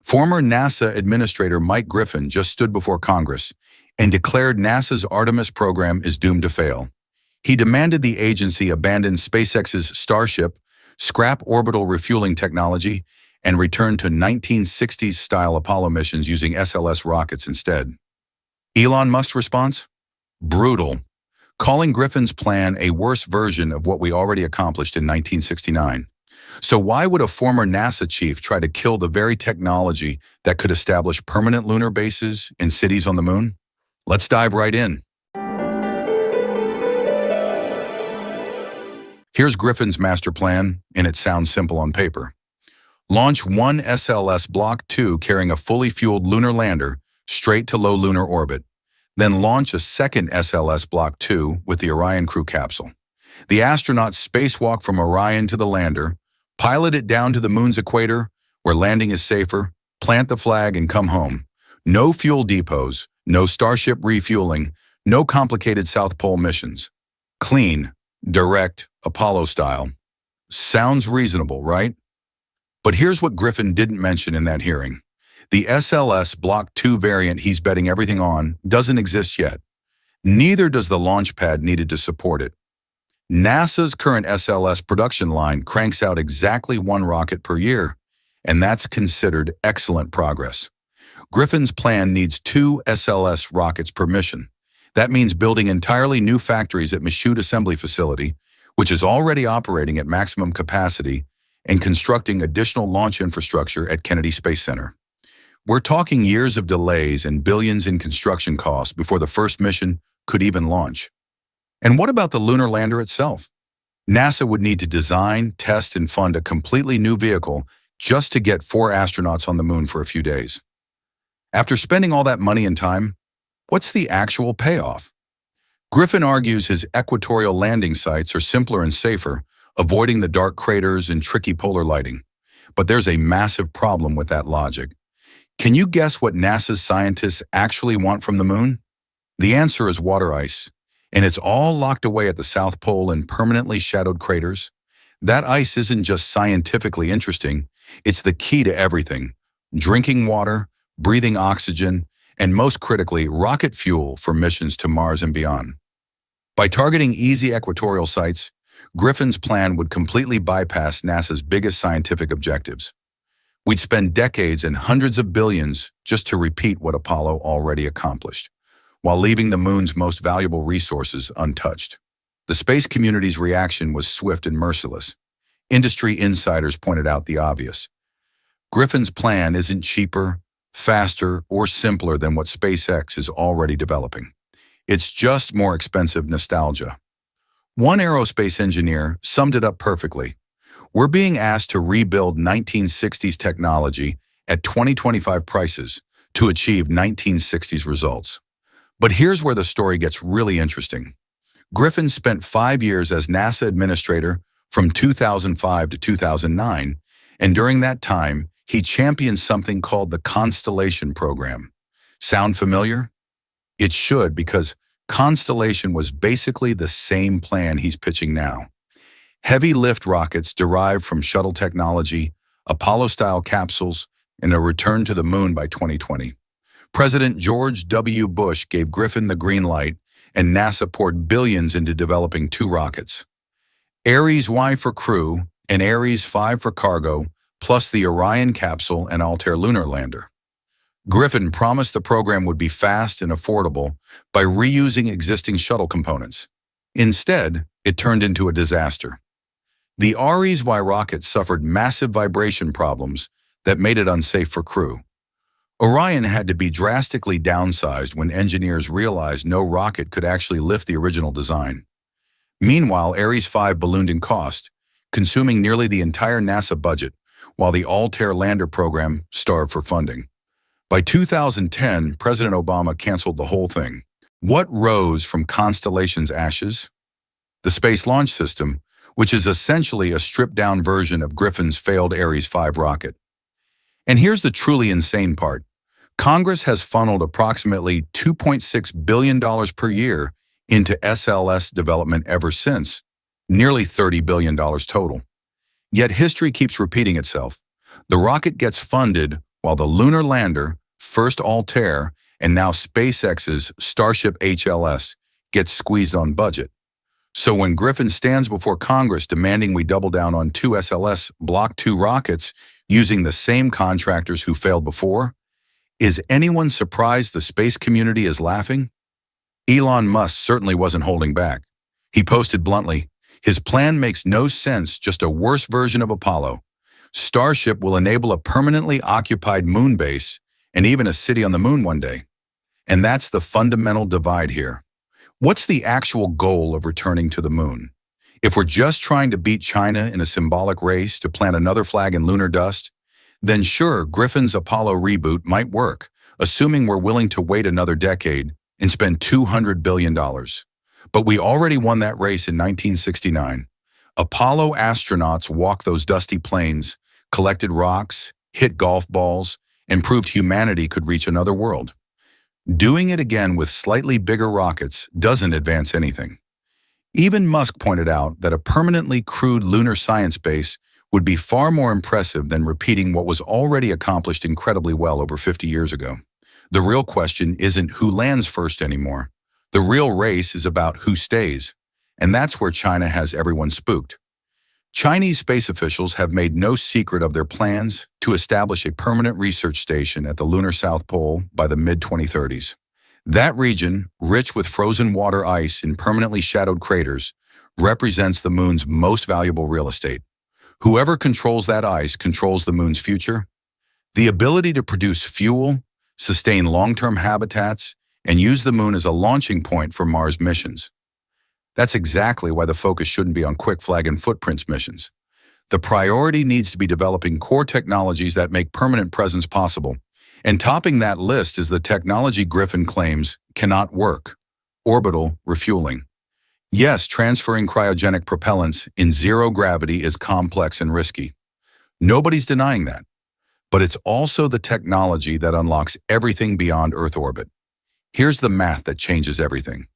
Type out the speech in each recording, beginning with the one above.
Former NASA Administrator Mike Griffin just stood before Congress and declared NASA's Artemis program is doomed to fail. He demanded the agency abandon SpaceX's Starship, scrap orbital refueling technology, and return to 1960s-style Apollo missions using SLS rockets instead. Elon Musk's response? Brutal, calling Griffin's plan a worse version of what we already accomplished in 1969. So why would a former NASA chief try to kill the very technology that could establish permanent lunar bases and cities on the moon? Let's dive right in. Here's Griffin's master plan, and it sounds simple on paper. Launch one SLS Block 2 carrying a fully fueled lunar lander straight to low lunar orbit. Then launch a second SLS Block 2 with the Orion crew capsule. The astronauts spacewalk from Orion to the lander, pilot it down to the moon's equator, where landing is safer, plant the flag, and come home. No fuel depots, no Starship refueling, no complicated South Pole missions. Clean, direct, Apollo style. Sounds reasonable, right? But here's what Griffin didn't mention in that hearing. The SLS Block 2 variant he's betting everything on doesn't exist yet. Neither does the launch pad needed to support it. NASA's current SLS production line cranks out exactly one rocket per year, and that's considered excellent progress. Griffin's plan needs 2 SLS rockets per mission. That means building entirely new factories at Michoud Assembly Facility, which is already operating at maximum capacity, and constructing additional launch infrastructure at Kennedy Space Center. We're talking years of delays and billions in construction costs before the first mission could even launch. And what about the lunar lander itself? NASA would need to design, test, and fund a completely new vehicle just to get 4 astronauts on the moon for a few days. After spending all that money and time, what's the actual payoff? Griffin argues his equatorial landing sites are simpler and safer, avoiding the dark craters and tricky polar lighting. But there's a massive problem with that logic. Can you guess what NASA's scientists actually want from the moon? The answer is water ice, and it's all locked away at the South Pole in permanently shadowed craters. That ice isn't just scientifically interesting, it's the key to everything: drinking water, breathing oxygen, and most critically, rocket fuel for missions to Mars and beyond. By targeting easy equatorial sites, Griffin's plan would completely bypass NASA's biggest scientific objectives. We'd spend decades and hundreds of billions just to repeat what Apollo already accomplished, while leaving the moon's most valuable resources untouched. The space community's reaction was swift and merciless. Industry insiders pointed out the obvious. Griffin's plan isn't cheaper, faster, or simpler than what SpaceX is already developing. It's just more expensive nostalgia. One aerospace engineer summed it up perfectly. We're being asked to rebuild 1960s technology at 2025 prices to achieve 1960s results. But here's where the story gets really interesting. Griffin spent 5 years as NASA administrator from 2005 to 2009, and during that time, he championed something called the Constellation program. Sound familiar? It should, because Constellation was basically the same plan he's pitching now. Heavy lift rockets derived from shuttle technology, Apollo-style capsules, and a return to the moon by 2020. President George W. Bush gave Griffin the green light, and NASA poured billions into developing 2 rockets. Ares Y for crew and Ares 5 for cargo, plus the Orion capsule and Altair lunar lander. Griffin promised the program would be fast and affordable by reusing existing shuttle components. Instead, it turned into a disaster. The Ares Y rocket suffered massive vibration problems that made it unsafe for crew. Orion had to be drastically downsized when engineers realized no rocket could actually lift the original design. Meanwhile, Ares 5 ballooned in cost, consuming nearly the entire NASA budget, while the Altair lander program starved for funding. By 2010, President Obama canceled the whole thing. What rose from Constellation's ashes? The Space Launch System, which is essentially a stripped-down version of Griffin's failed Ares 5 rocket. And here's the truly insane part. Congress has funneled approximately $2.6 billion per year into SLS development ever since, nearly $30 billion total. Yet history keeps repeating itself. The rocket gets funded while the lunar lander, first Altair, and now SpaceX's Starship HLS, gets squeezed on budget. So when Griffin stands before Congress demanding we double down on two SLS Block 2 rockets using the same contractors who failed before, is anyone surprised the space community is laughing? Elon Musk certainly wasn't holding back. He posted bluntly, "His plan makes no sense, just a worse version of Apollo. Starship will enable a permanently occupied moon base and even a city on the moon one day." And that's the fundamental divide here. What's the actual goal of returning to the moon? If we're just trying to beat China in a symbolic race to plant another flag in lunar dust, then sure, Griffin's Apollo reboot might work, assuming we're willing to wait another decade and spend $200 billion. But we already won that race in 1969. Apollo astronauts walked those dusty plains, collected rocks, hit golf balls, and proved humanity could reach another world. Doing it again with slightly bigger rockets doesn't advance anything. Even Musk pointed out that a permanently crewed lunar science base would be far more impressive than repeating what was already accomplished incredibly well over 50 years ago. The real question isn't who lands first anymore. The real race is about who stays, and that's where China has everyone spooked. Chinese space officials have made no secret of their plans to establish a permanent research station at the lunar South Pole by the mid-2030s. That region, rich with frozen water ice in permanently shadowed craters, represents the moon's most valuable real estate. Whoever controls that ice controls the moon's future. The ability to produce fuel, sustain long-term habitats, and use the moon as a launching point for Mars missions. That's exactly why the focus shouldn't be on quick flag and footprints missions. The priority needs to be developing core technologies that make permanent presence possible. And topping that list is the technology Griffin claims cannot work: orbital refueling. Yes, transferring cryogenic propellants in zero gravity is complex and risky. Nobody's denying that. But it's also the technology that unlocks everything beyond Earth orbit. Here's the math that changes everything.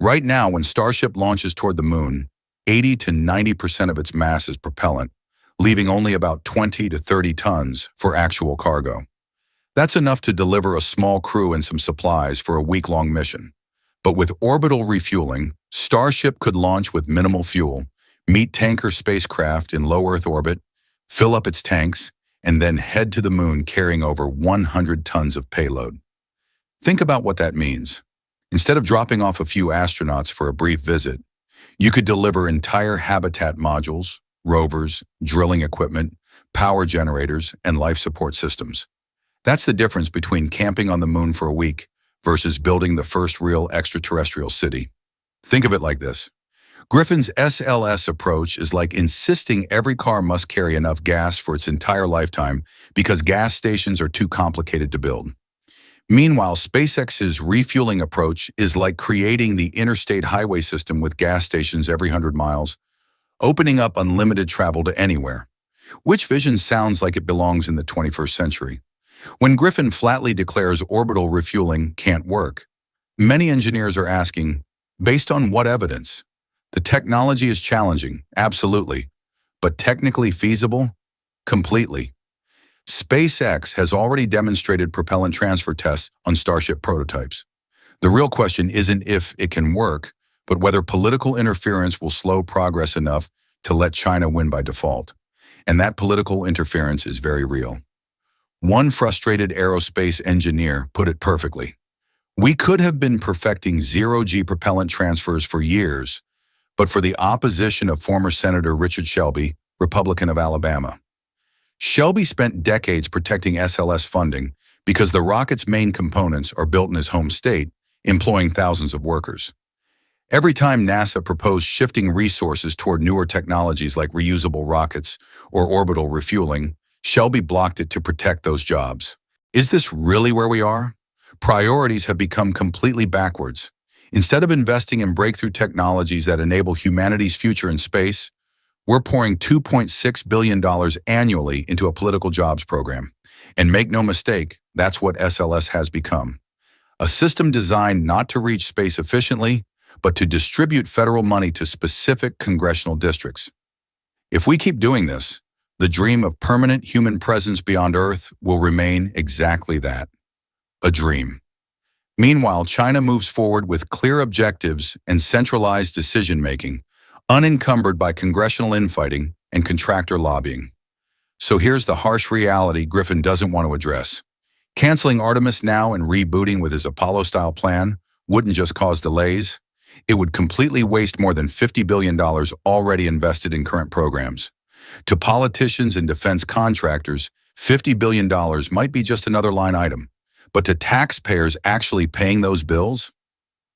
Right now, when Starship launches toward the moon, 80 to 90% of its mass is propellant, leaving only about 20 to 30 tons for actual cargo. That's enough to deliver a small crew and some supplies for a week-long mission. But with orbital refueling, Starship could launch with minimal fuel, meet tanker spacecraft in low Earth orbit, fill up its tanks, and then head to the moon carrying over 100 tons of payload. Think about what that means. Instead of dropping off a few astronauts for a brief visit, you could deliver entire habitat modules, rovers, drilling equipment, power generators, and life support systems. That's the difference between camping on the moon for a week versus building the first real extraterrestrial city. Think of it like this. Griffin's SLS approach is like insisting every car must carry enough gas for its entire lifetime because gas stations are too complicated to build. Meanwhile, SpaceX's refueling approach is like creating the interstate highway system with gas stations every 100 miles, opening up unlimited travel to anywhere. Which vision sounds like it belongs in the 21st century? When Griffin flatly declares orbital refueling can't work, many engineers are asking, based on what evidence? The technology is challenging, absolutely, but technically feasible? Completely. SpaceX has already demonstrated propellant transfer tests on Starship prototypes. The real question isn't if it can work, but whether political interference will slow progress enough to let China win by default. And that political interference is very real. One frustrated aerospace engineer put it perfectly. We could have been perfecting zero-G propellant transfers for years, but for the opposition of former Senator Richard Shelby, Republican of Alabama. Shelby spent decades protecting SLS funding because the rocket's main components are built in his home state, employing thousands of workers. Every time NASA proposed shifting resources toward newer technologies like reusable rockets or orbital refueling, Shelby blocked it to protect those jobs. Is this really where we are? Priorities have become completely backwards. Instead of investing in breakthrough technologies that enable humanity's future in space, we're pouring $2.6 billion annually into a political jobs program. And make no mistake, that's what SLS has become. A system designed not to reach space efficiently, but to distribute federal money to specific congressional districts. If we keep doing this, The dream of permanent human presence beyond Earth will remain exactly that, a dream. Meanwhile, China moves forward with clear objectives and centralized decision-making, unencumbered by congressional infighting and contractor lobbying. So here's the harsh reality Griffin doesn't want to address. Canceling Artemis now and rebooting with his Apollo-style plan wouldn't just cause delays, it would completely waste more than $50 billion already invested in current programs. To politicians and defense contractors, $50 billion might be just another line item. But to taxpayers actually paying those bills?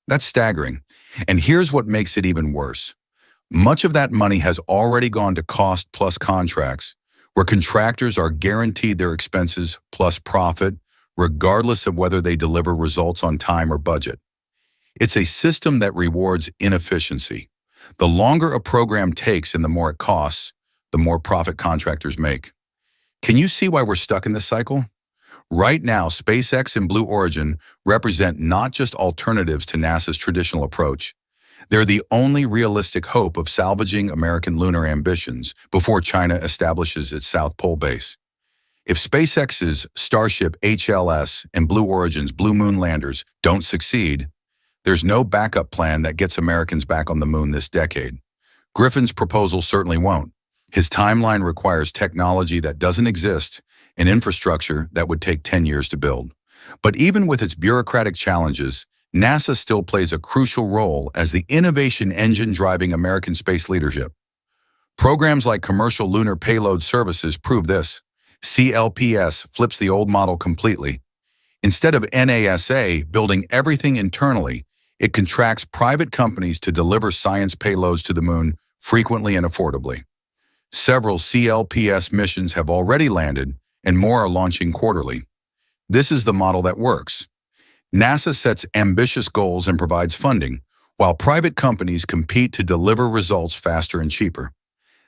That's staggering. And here's what makes it even worse. Much of that money has already gone to cost-plus contracts, where contractors are guaranteed their expenses plus profit, regardless of whether they deliver results on time or budget. It's a system that rewards inefficiency. The longer a program takes and the more it costs, the more profit contractors make. Can you see why we're stuck in this cycle? Right now, SpaceX and Blue Origin represent not just alternatives to NASA's traditional approach. They're the only realistic hope of salvaging American lunar ambitions before China establishes its South Pole base. If SpaceX's Starship HLS and Blue Origin's Blue Moon landers don't succeed, there's no backup plan that gets Americans back on the moon this decade. Griffin's proposal certainly won't. His timeline requires technology that doesn't exist and infrastructure that would take 10 years to build. But even with its bureaucratic challenges, NASA still plays a crucial role as the innovation engine driving American space leadership. Programs like Commercial Lunar Payload Services prove this. CLPS flips the old model completely. Instead of NASA building everything internally, it contracts private companies to deliver science payloads to the moon frequently and affordably. Several CLPS missions have already landed, and more are launching quarterly. This is the model that works. NASA sets ambitious goals and provides funding, while private companies compete to deliver results faster and cheaper.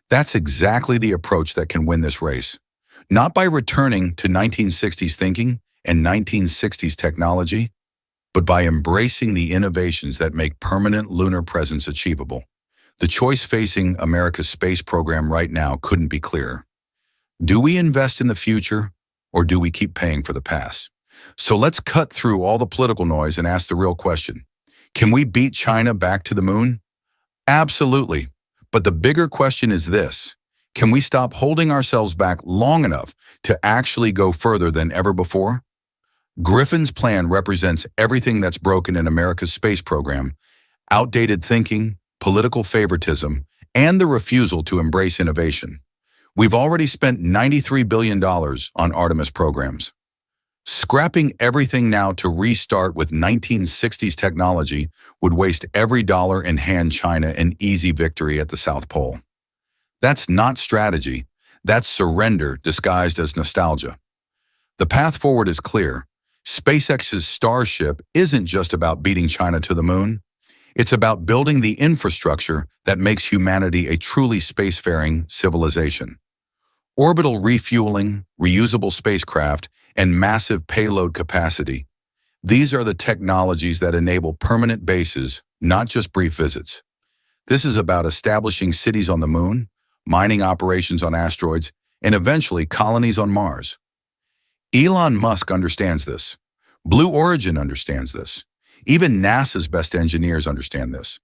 That's exactly the approach that can win this race. Not by returning to 1960s thinking and 1960s technology, but by embracing the innovations that make permanent lunar presence achievable. The choice facing America's space program right now couldn't be clearer. Do we invest in the future, or do we keep paying for the past? So let's cut through all the political noise and ask the real question. Can we beat China back to the moon? Absolutely. But the bigger question is this. Can we stop holding ourselves back long enough to actually go further than ever before? Griffin's plan represents everything that's broken in America's space program: outdated thinking, political favoritism, and the refusal to embrace innovation. We've already spent $93 billion on Artemis programs. Scrapping everything now to restart with 1960s technology would waste every dollar and hand China an easy victory at the South Pole. That's not strategy. That's surrender disguised as nostalgia. The path forward is clear. SpaceX's Starship isn't just about beating China to the moon. It's about building the infrastructure that makes humanity a truly spacefaring civilization. Orbital refueling, reusable spacecraft, and massive payload capacity. These are the technologies that enable permanent bases, not just brief visits. This is about establishing cities on the moon, mining operations on asteroids, and eventually colonies on Mars. Elon Musk understands this. Blue Origin understands this. Even NASA's best engineers understand this.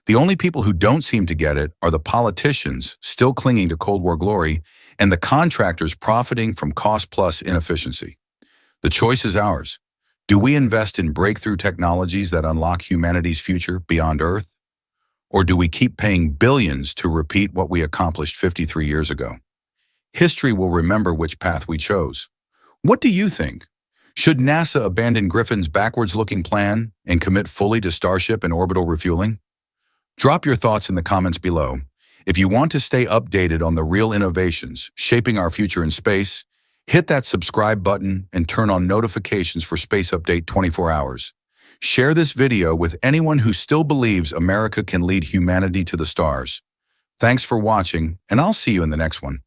The only people who don't seem to get it are the politicians still clinging to Cold War glory and the contractors profiting from cost-plus inefficiency. The choice is ours. Do we invest in breakthrough technologies that unlock humanity's future beyond Earth? Or do we keep paying billions to repeat what we accomplished 53 years ago? History will remember which path we chose. What do you think? Should NASA abandon Griffin's backwards-looking plan and commit fully to Starship and orbital refueling? Drop your thoughts in the comments below. If you want to stay updated on the real innovations shaping our future in space, hit that subscribe button and turn on notifications for Space Update 24 hours. Share this video with anyone who still believes America can lead humanity to the stars. Thanks for watching, and I'll see you in the next one.